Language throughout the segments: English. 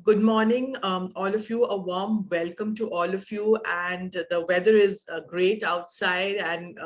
good morning, all of you. A warm welcome to all of you. And the weather is great outside. And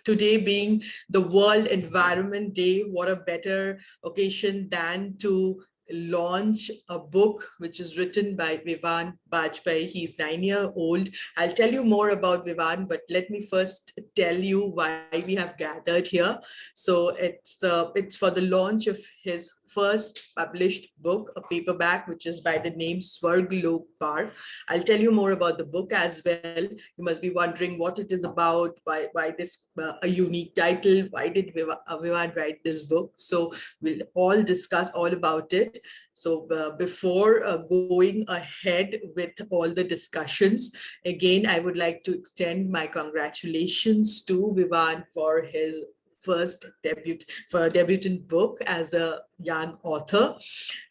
today being the World Environment Day, what a better occasion than to launch a book which is written by Vivvaan Bajpayee. He's 9 years old. I'll tell you more about Vivvaan, but let me first tell you why we have gathered here. So it's for the launch of his first published book, a paperback, which is by the name Swarg Lok Park. I'll tell you more about the book as well. You must be wondering what it is about, why this a unique title, why did Vivvaan write this book? So we'll all discuss all about it. So before going ahead with all the discussions, again, I would like to extend my congratulations to Vivvaan for his first debutant book as a young author.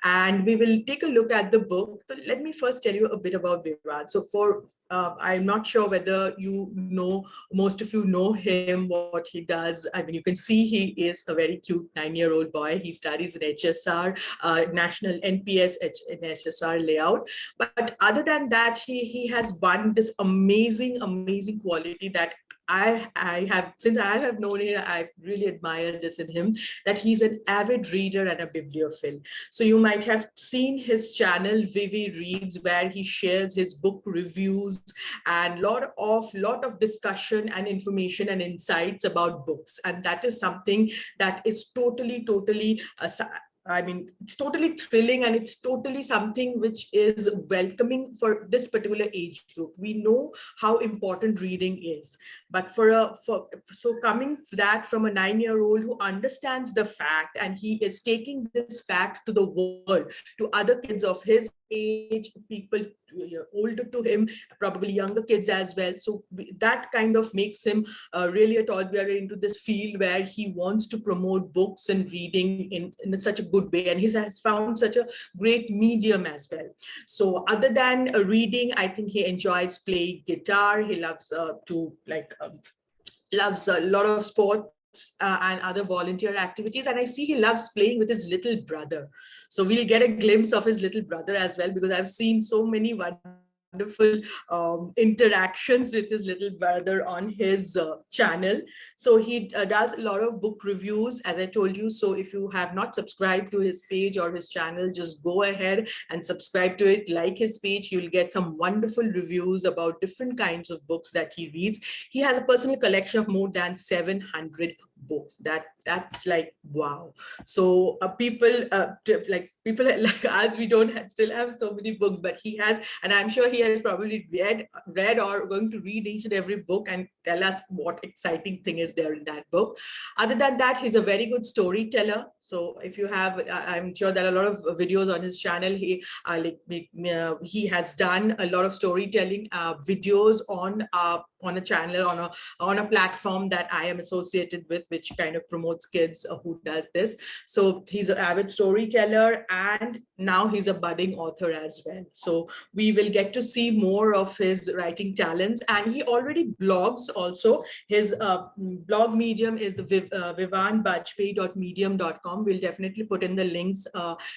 And we will take a look at the book. So let me first tell you a bit about Vivvaan. So I'm not sure whether you know, most of you know him, what he does. I mean, you can see he is a very cute 9-year-old boy. He studies in HSR, National NPS in HSR Layout. But other than that, he has one this amazing quality that since I have known him, I really admire this in him, that he's an avid reader and a bibliophile. So you might have seen his channel, Vivi Reads, where he shares his book reviews and lot of discussion and information and insights about books. And that is something that is totally I mean, it's totally thrilling, and it's totally something which is welcoming for this particular age group. We know how important reading is, but so coming that from a 9-year-old who understands the fact, and he is taking this fact to the world, to other kids of his age, people older to him, probably younger kids as well. So that kind of makes him really a torchbearer into this field where he wants to promote books and reading in such a good way. And he has found such a great medium as well. So other than reading, I think he enjoys playing guitar. He loves loves a lot of sports and other volunteer activities. And I see he loves playing with his little brother. So we'll get a glimpse of his little brother as well, because I've seen so many wonderful interactions with his little brother on his channel. So he does a lot of book reviews, as I told you. So if you have not subscribed to his page or his channel, just go ahead and subscribe to it, like his page. You'll get some wonderful reviews about different kinds of books that he reads. He has a personal collection of more than 700 books. That's like, wow. So people like us, we don't still have so many books, but he has, and I'm sure he has probably read or going to read each and every book and tell us what exciting thing is there in that book. Other than that, he's a very good storyteller. So if you have, I'm sure there are a lot of videos on his channel. He has done a lot of storytelling videos on a channel, on a platform that I am associated with, which kind of promotes kids who does this. So he's an avid storyteller, and now he's a budding author as well. So we will get to see more of his writing talents, and he already blogs also. His blog medium is the vivvaanbajpayee.medium.com. We'll definitely put in the links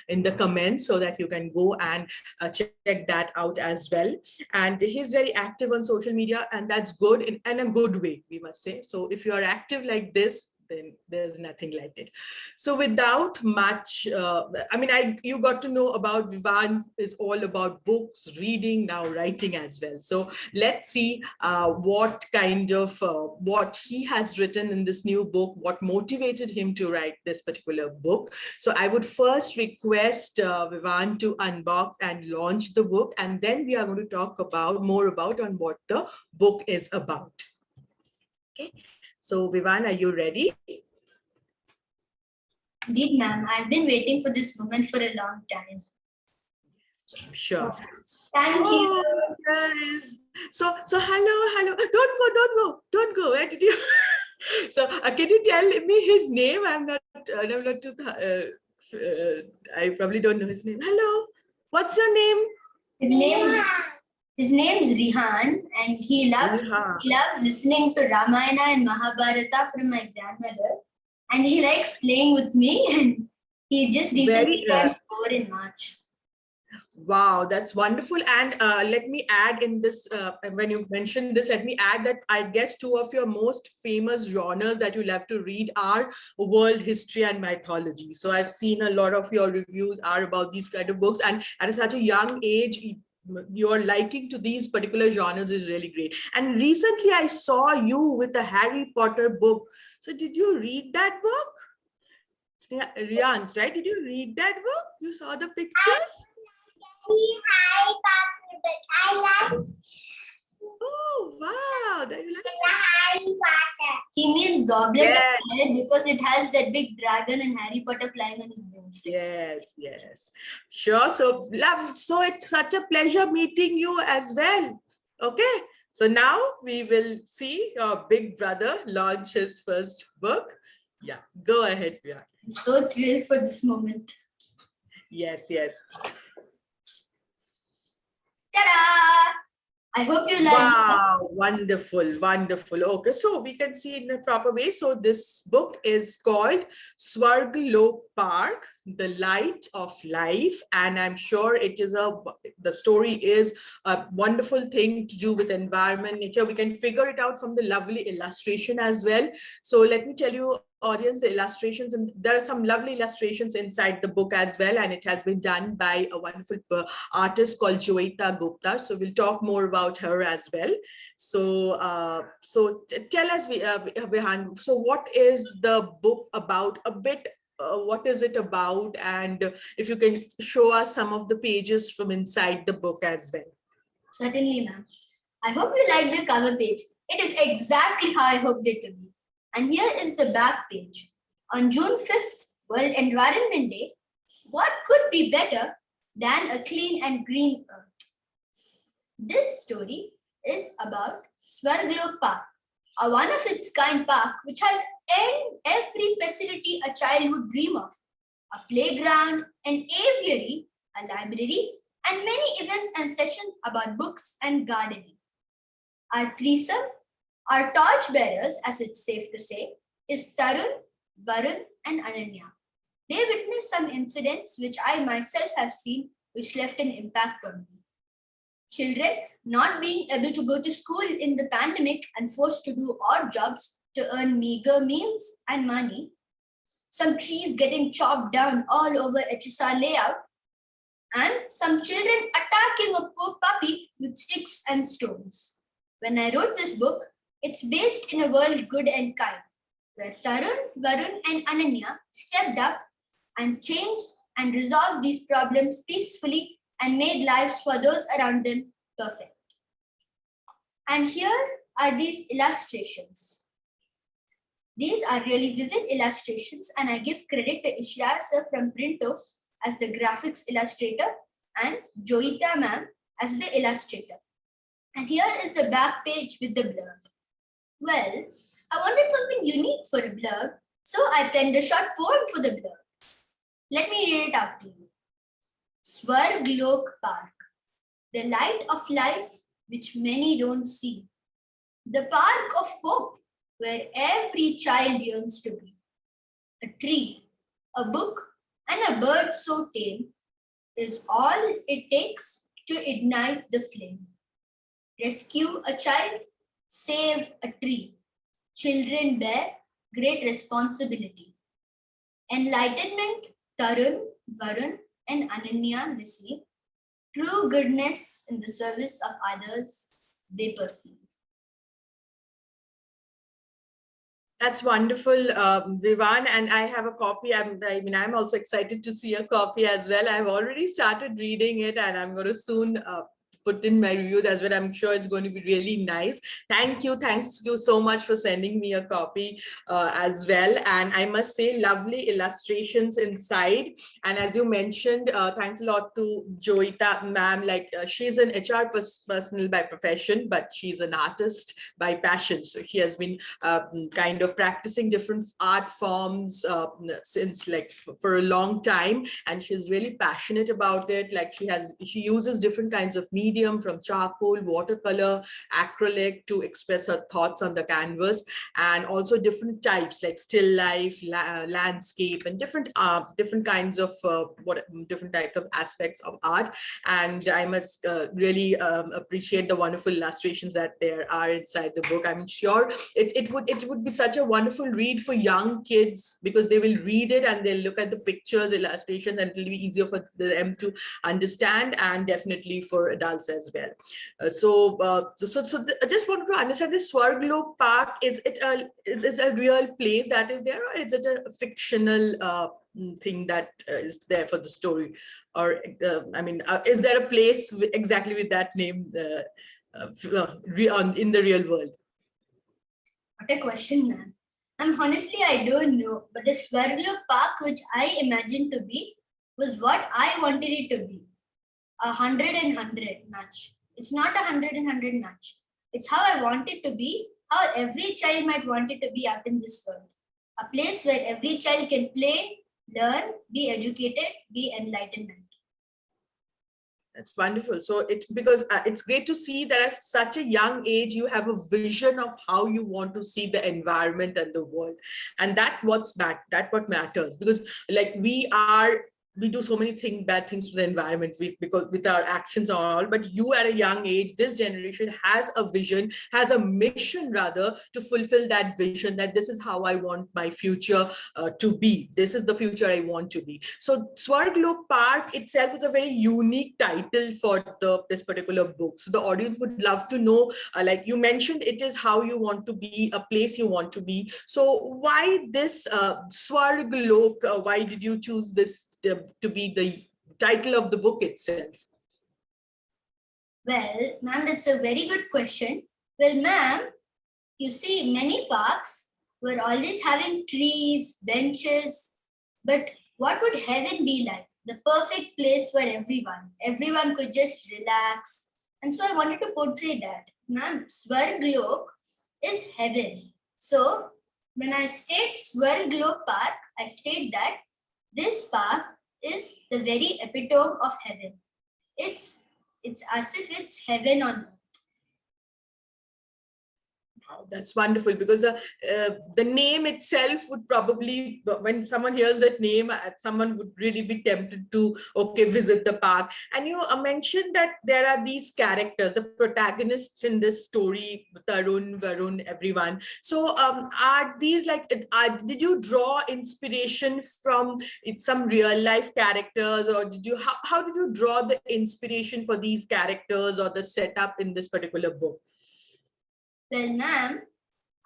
in the comments so that you can go and check that out as well. And he's very active on social media, and that's good in a good way, we must say. So if you are active like this, then there's nothing like it. So without much, you got to know about Vivvaan is all about books, reading, now writing as well. So let's see what kind of, what he has written in this new book, what motivated him to write this particular book. So I would first request Vivvaan to unbox and launch the book, and then we are going to talk more about on what the book is about. Okay. So Vivvaan, are you ready? Indeed, ma'am. I've been waiting for this moment for a long time. Sure. Thank you. Guys. So hello. Don't go. Where did you? So can you tell me his name? I probably don't know his name. Hello. What's your name? His name is Rihan, and he loves listening to Ramayana and Mahabharata from my grandmother, and he likes playing with me, and he just recently turned 4 in March. Wow, that's wonderful. And let me add in this, when you mentioned this, let me add that I guess two of your most famous genres that you love to read are world history and mythology. So I've seen a lot of your reviews are about these kind of books, and at such a young age, your liking to these particular genres is really great. And recently I saw you with the Harry Potter book. So did you read that book? Rians, right? Did you read that book? You saw the pictures? Harry Potter book. I like. Oh, wow. That you like Harry Potter. He means Goblet yes. of Fire because it has that big dragon and Harry Potter flying on his broomstick. Yes, yes. Sure. So, love. So it's such a pleasure meeting you as well. Okay. So now we will see your big brother launch his first book. Yeah. Go ahead, Priya. I'm so thrilled for this moment. Yes, yes. Ta-da! I hope you like wow, it. Wonderful, wonderful. Okay, so we can see in a proper way. So this book is called Swarg Lok Park, The Light of Life. And I'm sure it is the story is a wonderful thing to do with environment, nature. We can figure it out from the lovely illustration as well. So let me tell you, audience, the illustrations, and there are some lovely illustrations inside the book as well, and it has been done by a wonderful artist called Joita Gupta. So we'll talk more about her as well. So so tell us, Vivvaan, so what is the book about a bit? What is it about? And if you can show us some of the pages from inside the book as well. Certainly, ma'am. I hope you like the cover page. It is exactly how I hoped it to be. And here is the back page. On June 5th, World Environment Day, what could be better than a clean and green earth? This story is about Swarg Lok Park, a one-of-its-kind park which has every facility a child would dream of. A playground, an aviary, a library, and many events and sessions about books and gardening. Our threesome, our torchbearers, as it's safe to say, is Tarun, Varun, and Ananya. They witnessed some incidents which I myself have seen, which left an impact on me. Children not being able to go to school in the pandemic and forced to do odd jobs to earn meager meals and money. Some trees getting chopped down all over HSR Layout, and some children attacking a poor puppy with sticks and stones. When I wrote this book, it's based in a world good and kind, where Tarun, Varun, and Ananya stepped up and changed and resolved these problems peacefully and made lives for those around them perfect. And here are these illustrations. These are really vivid illustrations, and I give credit to Ishrar sir from Printo as the graphics illustrator and Joita ma'am as the illustrator. And here is the back page with the blurb. Well, I wanted something unique for a blurb, so I penned a short poem for the blurb. Let me read it out to you. Swarg Lok Park, the light of life which many don't see. The park of hope where every child yearns to be. A tree, a book, and a bird so tame is all it takes to ignite the flame. Rescue a child, save a tree. Children bear great responsibility. Enlightenment, Tarun, Varun, and Ananya receive. True goodness in the service of others they perceive. That's wonderful, Vivvaan, and I have a copy. I'm also excited to see a copy as well. I've already started reading it, and I'm going to soon put in my reviews as well. I'm sure it's going to be really nice. Thanks you so much for sending me a copy as well. And I must say, lovely illustrations inside. And as you mentioned, thanks a lot to Joita ma'am. Like she's an HR personnel by profession, but she's an artist by passion. So she has been kind of practicing different art forms since like for a long time, and she's really passionate about it. Like she uses different kinds of media medium, from charcoal, watercolor, acrylic, to express her thoughts on the canvas, and also different types like still life, landscape, and different kinds of different types of aspects of art. And I must really appreciate the wonderful illustrations that there are inside the book. I'm sure it would be such a wonderful read for young kids, because they will read it and they'll look at the pictures, illustrations, and it'll be easier for them to understand, and definitely for adults as well. I just wanted to understand, this Swarg Lok Park, is it a real place that is there, or is it a fictional thing that is there for the story? Or is there a place exactly with that name in the real world? What a question, ma'am. Honestly, I don't know. But the Swarg Lok Park, which I imagined to be, was what I wanted it to be. 100 match. It's not 100 match. It's how I want it to be, how every child might want it to be out in this world. A place where every child can play, learn, be educated, be enlightenment. That's wonderful. So it's because it's great to see that at such a young age, you have a vision of how you want to see the environment and the world. And that what matters, because like we do so many bad things to the environment because with our actions and all, but you at a young age, this generation has a vision, has a mission rather, to fulfill that vision, that this is how I want my future to be. This is the future I want to be. So Swarg Lok Park itself is a very unique title for this particular book. So the audience would love to know, like you mentioned, it is how you want to be, a place you want to be. So why this Swarg Lok? Why did you choose this to be the title of the book itself? Well, ma'am, that's a very good question. Well, ma'am, you see, many parks were always having trees, benches, but what would heaven be like? The perfect place for everyone. Everyone could just relax. And so I wanted to portray that. Ma'am, Swarg Lok is heaven. So when I state Swarg Lok Park, I state that this park is the very epitome of heaven. It's as if it's heaven on earth. Wow, that's wonderful, because the name itself would probably, when someone hears that name, someone would really be tempted to, okay, visit the park. And you mentioned that there are these characters, the protagonists in this story, Tarun, Varun, everyone. So are these like, did you draw inspiration from some real life characters, or how did you draw the inspiration for these characters or the setup in this particular book? Well, ma'am,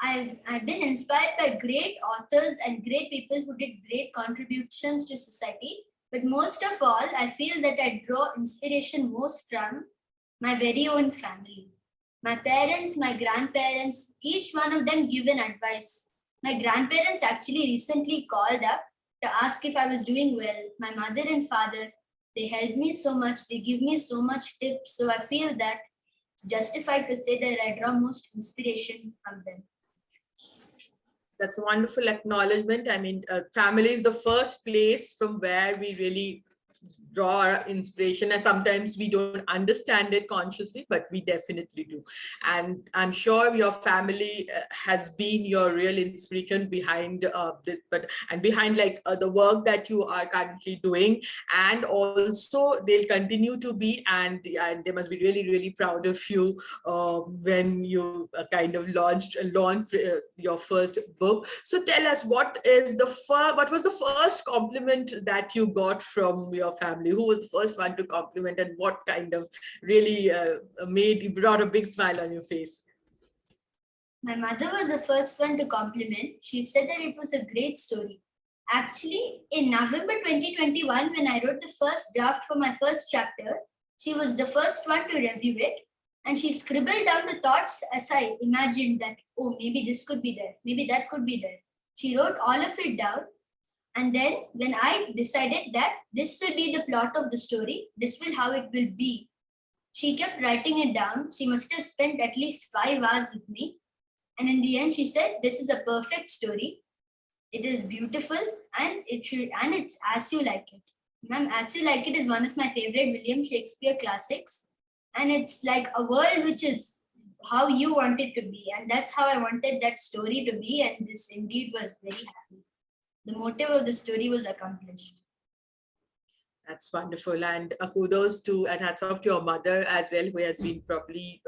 I've been inspired by great authors and great people who did great contributions to society. But most of all, I feel that I draw inspiration most from my very own family. My parents, my grandparents, each one of them given advice. My grandparents actually recently called up to ask if I was doing well. My mother and father, they helped me so much. They give me so much tips. So I feel that justified to say that I draw most inspiration from them. That's a wonderful acknowledgement. I mean, family is the first place from where we really draw our inspiration, and sometimes we don't understand it consciously, but we definitely do. And I'm sure your family has been your real inspiration behind this, behind like the work that you are currently doing, and also they'll continue to be, and they must be really, really proud of you when you kind of launched your first book. So tell us, what was the first compliment that you got from your family? Who was the first one to compliment, and what kind of really brought a big smile on your face? My mother was the first one to compliment. She said that it was a great story. Actually, in November 2021, when I wrote the first draft for my first chapter, she was the first one to review it. And she scribbled down the thoughts as I imagined that, oh, maybe this could be there, maybe that could be there. She wrote all of it down. And then when I decided that this will be the plot of the story, this will how it will be, she kept writing it down. She must have spent at least 5 hours with me. And in the end, she said, this is a perfect story. It is beautiful and it's As You Like It. Ma'am, As You Like It is one of my favorite William Shakespeare classics. And it's like a world which is how you want it to be. And that's how I wanted that story to be. And this indeed was very happy. The motive of the story was accomplished. That's wonderful. And kudos to and hats off to your mother as well, who has been probably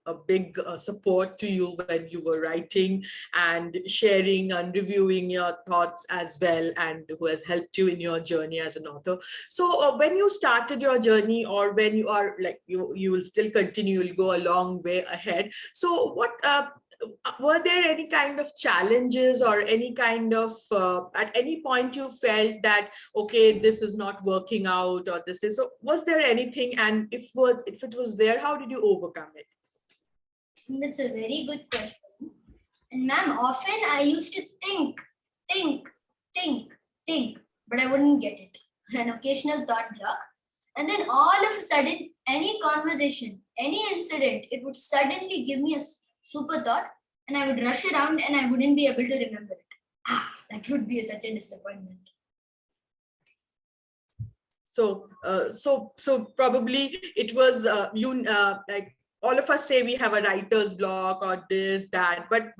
a big support to you when you were writing and sharing and reviewing your thoughts as well, and who has helped you in your journey as an author. So when you started your journey, or when you are like, you will still continue, you'll go a long way ahead. So what were there any kind of challenges, or any kind of at any point you felt that, okay, this is not working out, or this is, so was there anything, and if it was there, how did you overcome it? That's a very good question. And ma'am, often I used to think, think, but I wouldn't get it. An occasional thought block. And then all of a sudden, any conversation, any incident, it would suddenly give me a super thought, and I would rush around and I wouldn't be able to remember it. That would be such a disappointment. So probably it was like all of us say we have a writer's block or this, that, but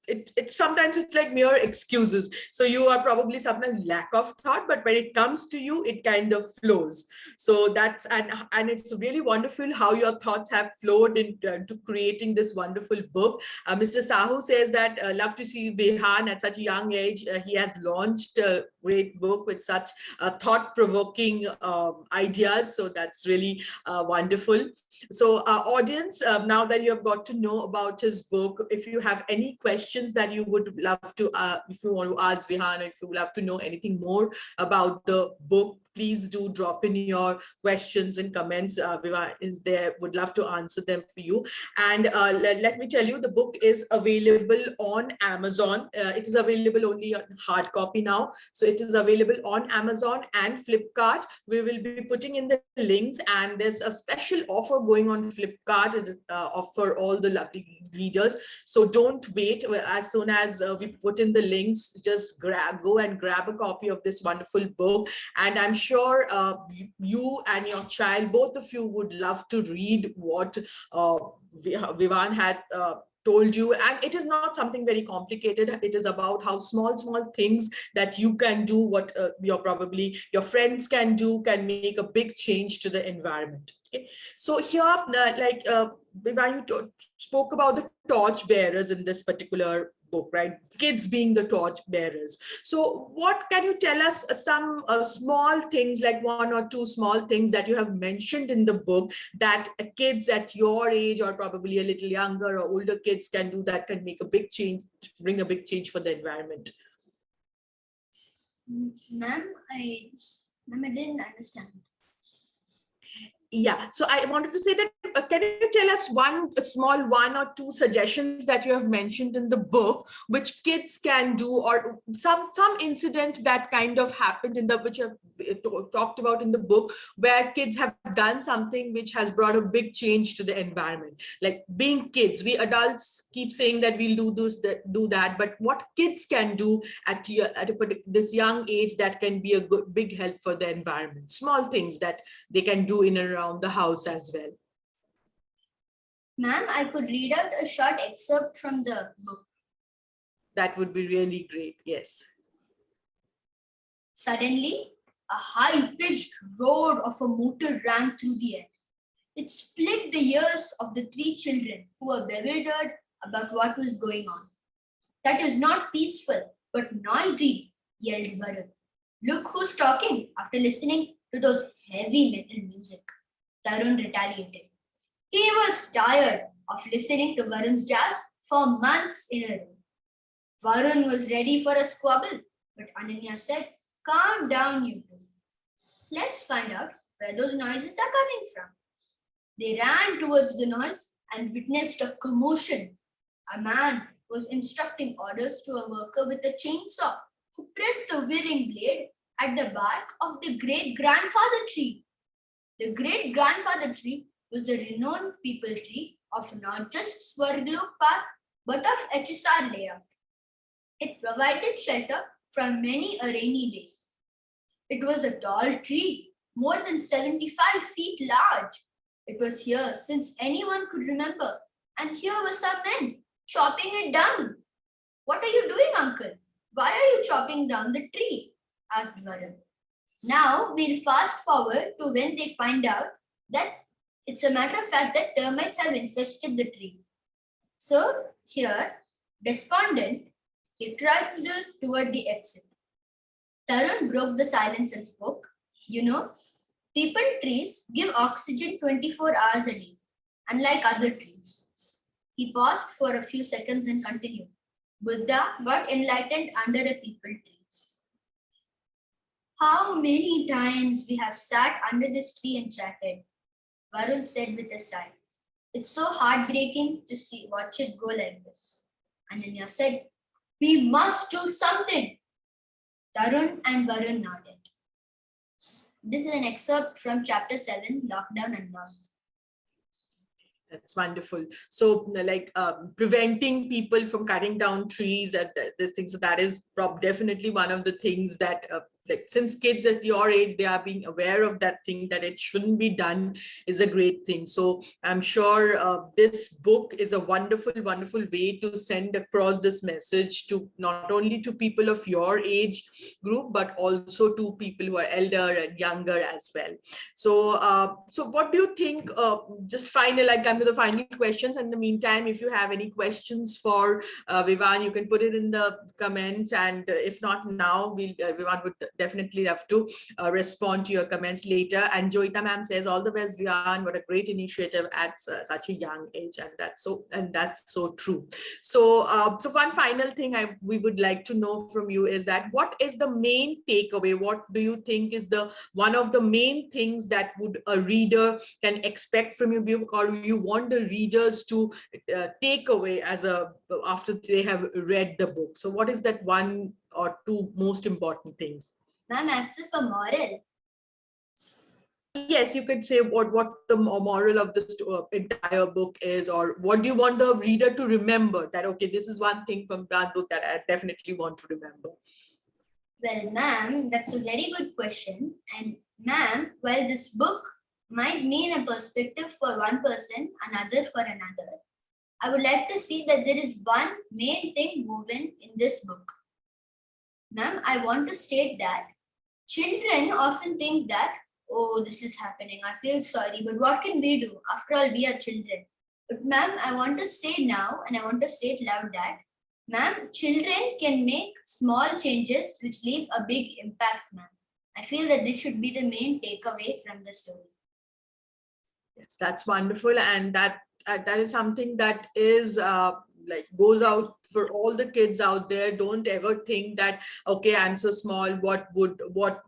it sometimes it's like mere excuses. So you are probably sometimes lack of thought, but when it comes to you, it kind of flows. So that's, and it's really wonderful how your thoughts have flowed into creating this wonderful book. Mr. Sahu says that love to see Vivvaan at such a young age. He has launched a great book with such thought-provoking ideas. So that's really wonderful. So audience, now that you have got to know about his book, if you have any questions that you would love to, if you want to ask Vivvaan, if you would love to know anything more about the book, please do drop in your questions and comments. Vivvaan is there, would love to answer them for you. And let me tell you, the book is available on Amazon. It is available only on hard copy now. So it is available on Amazon and Flipkart. We will be putting in the links, and there's a special offer going on Flipkart. It is for all the lovely readers. So don't wait. As soon as we put in the links, just go and grab a copy of this wonderful book. And I'm sure you and your child, both of you, would love to read what Vivvaan has told you. And it is not something very complicated. It is about how small things that you can do, what your friends can do, can make a big change to the environment. Okay. So here, Vivvaan, you spoke about the torchbearers in this particular book, right? Kids being the torch bearers. So what can you tell us, some small things, like one or two small things that you have mentioned in the book that kids at your age, or probably a little younger or older kids, can do that can make a big change, bring a big change for the environment? Ma'am, I didn't understand. Yeah, so I wanted to say that, can you tell us one or two suggestions that you have mentioned in the book, which kids can do, or some incident that kind of happened in the, which you have talked about in the book, where kids have done something which has brought a big change to the environment? Like, being kids, we adults keep saying that we'll do this, do that, but what kids can do at this young age that can be a big help for the environment? Small things that they can do in and around the house as well. Ma'am, I could read out a short excerpt from the book. That would be really great. Yes. Suddenly, a high-pitched roar of a motor rang through the air. It split the ears of the three children, who were bewildered about what was going on. That is not peaceful, but noisy, yelled Varun. Look who's talking after listening to those heavy metal music. Tarun retaliated. He was tired of listening to Varun's jazz for months in a row. Varun was ready for a squabble, but Ananya said, "Calm down, you two. Let's find out where those noises are coming from." They ran towards the noise and witnessed a commotion. A man was instructing orders to a worker with a chainsaw, who pressed the whirring blade at the bark of the great-grandfather tree. The great-grandfather tree was the renowned people tree of not just Swarg Lok Park, but of HSR Layout. It provided shelter from many a rainy day. It was a tall tree, more than 75 feet large. It was here since anyone could remember, and here were some men chopping it down. What are you doing, uncle? Why are you chopping down the tree? Asked Varun. Now we'll fast forward to when they find out that it's a matter of fact that termites have infested the tree. So here, despondent, he trudged toward the exit. Tarun broke the silence and spoke. You know, people trees give oxygen 24 hours a day, unlike other trees. He paused for a few seconds and continued. Buddha got enlightened under a peepal tree. How many times we have sat under this tree and chatted, Varun said with a sigh. It's so heartbreaking to watch it go like this. Ananya said, we must do something. Tarun and Varun nodded. This is an excerpt from chapter 7, Lockdown Unlocked. That's wonderful. So like preventing people from cutting down trees and this thing. So that is definitely one of the things that like since kids at your age, they are being aware of that thing, that it shouldn't be done, is a great thing. So I'm sure this book is a wonderful, wonderful way to send across this message to not only to people of your age group, but also to people who are elder and younger as well. So, so what do you think, just final, like come to the final questions. In the meantime, if you have any questions for Vivvaan, you can put it in the comments. And if not now, Vivvaan would definitely have to respond to your comments later. And Joita ma'am says, all the best, Vivvaan, what a great initiative at such a young age. And that's so true. So, so one final thing we would like to know from you is that what is the main takeaway? What do you think is one of the main things that would a reader can expect from your book, or you want the readers to take away after they have read the book? So what is that one or two most important things? Ma'am, as if a moral. Yes, you could say what the moral of the entire book is, or what do you want the reader to remember, that okay, this is one thing from that book that I definitely want to remember. Well, ma'am, that's a very good question. And ma'am, while this book might mean a perspective for one person, another for another, I would like to see that there is one main thing woven in this book. Ma'am, I want to state that children often think that, oh, this is happening, I feel sorry, but what can we do? After all, we are children. But ma'am, I want to say now, and I want to say it loud that, ma'am, children can make small changes which leave a big impact, ma'am. I feel that this should be the main takeaway from the story. Yes, that's wonderful. And that is something that is like goes out for all the kids out there. Don't ever think that, okay, I'm so small, what would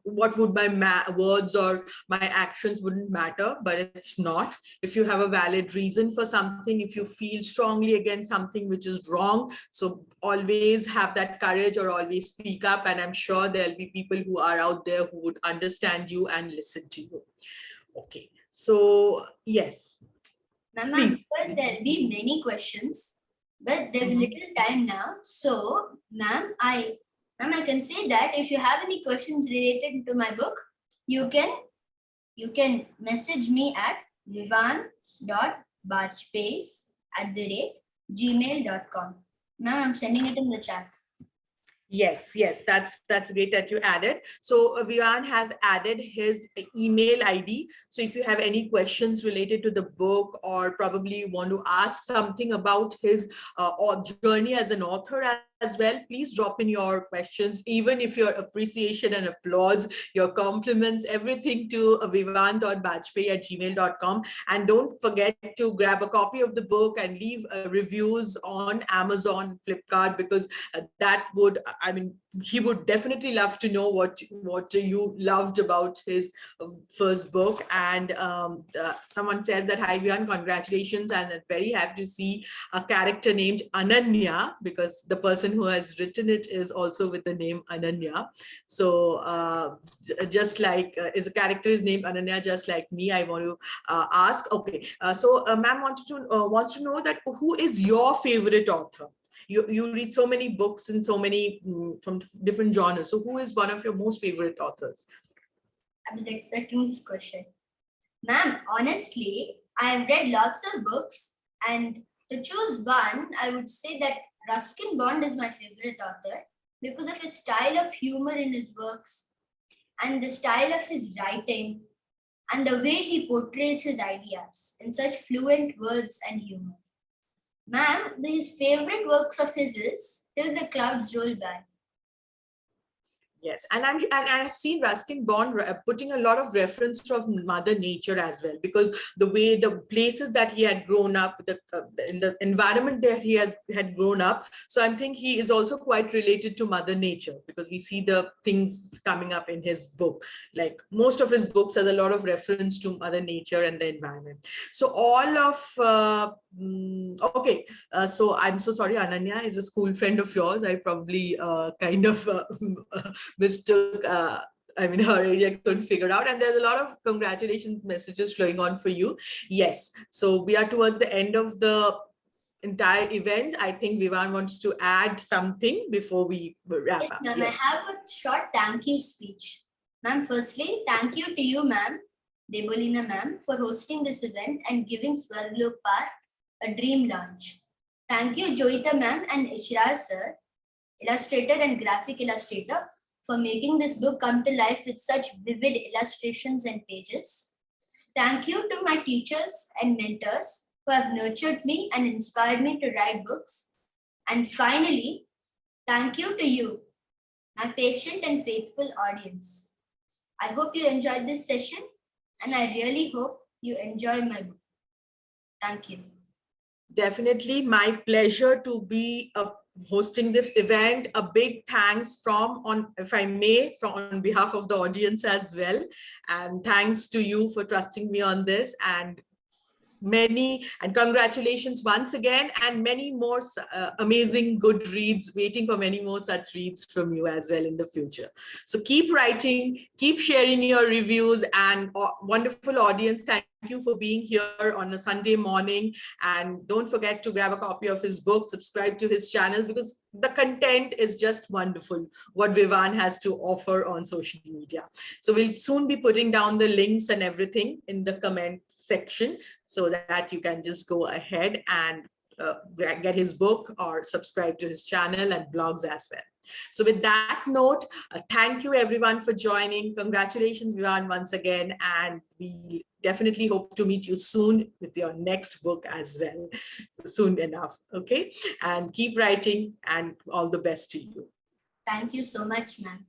my words or my actions wouldn't matter, but it's not. If you have a valid reason for something, if you feel strongly against something which is wrong, so always have that courage, or always speak up. And I'm sure there'll be people who are out there who would understand you and listen to you. Okay, so yes. Ma'am, I'm sure there'll be many questions, but there's little time now. So, ma'am, I can say that if you have any questions related to my book, you can message me at vivvaan.bajpayee@gmail.com. Ma'am, I'm sending it in the chat. Yes, that's great that you added. So Vivvaan has added his email ID. So if you have any questions related to the book, or probably want to ask something about his journey as an author as well, please drop in your questions, even if your appreciation and applause, your compliments, everything to vivvaan.bajpayee@gmail.com. And don't forget to grab a copy of the book and leave reviews on Amazon, Flipkart, because that would, I mean, he would definitely love to know what you loved about his first book. And someone says that, hi Vivvaan, congratulations, and I'm very happy to see a character named Ananya, because the person who has written it is also with the name Ananya. So just like is a character is named Ananya, just like me. I want to ask, okay, so ma'am wants to know that who is your favorite author? You read so many books and so many from different genres. So who is one of your most favorite authors? I was expecting this question. Ma'am, honestly, I have read lots of books, and to choose one, I would say that Ruskin Bond is my favorite author because of his style of humor in his works and the style of his writing and the way he portrays his ideas in such fluent words and humor. Ma'am, his favorite works of his is Till the Clouds Roll By. Yes, and I've seen Ruskin Bond putting a lot of reference from Mother Nature as well, because the way the places that he had grown up, in the environment that he had grown up. So I think he is also quite related to Mother Nature, because we see the things coming up in his book. Like most of his books has a lot of reference to Mother Nature and the environment. So all of okay, so I'm so sorry, Ananya is a school friend of yours. I probably kind of mistook her age. I couldn't figure out, and there's a lot of congratulations messages flowing on for you. Yes, so we are towards the end of the entire event. I think Vivvaan wants to add something before we wrap Yes, up. ma'am. Yes. I have a short thank you speech. Ma'am, firstly, thank you to you, ma'am, Debolina ma'am, for hosting this event and giving Swarg Lok Park a dream launch. Thank you, Joita ma'am and Ishrar sir, illustrator and graphic illustrator, for making this book come to life with such vivid illustrations and pages. Thank you to my teachers and mentors who have nurtured me and inspired me to write books. And finally, thank you to you, my patient and faithful audience. I hope you enjoyed this session, and I really hope you enjoy my book. Thank you. Definitely my pleasure to be hosting this event. A big thanks if I may, on behalf of the audience as well. And thanks to you for trusting me on this, and congratulations once again, and many more amazing good reads, waiting for many more such reads from you as well in the future. So keep writing, keep sharing your reviews, and wonderful audience, thank you for being here on a Sunday morning. And don't forget to grab a copy of his book, subscribe to his channels, because the content is just wonderful, what Vivvaan has to offer on social media. So we'll soon be putting down the links and everything in the comment section, so that you can just go ahead and get his book or subscribe to his channel and blogs as well. So with that note, thank you everyone for joining. Congratulations, Vivvaan, once again, and we definitely hope to meet you soon with your next book as well, soon enough. Okay, and keep writing, and all the best to you. Thank you so much, ma'am.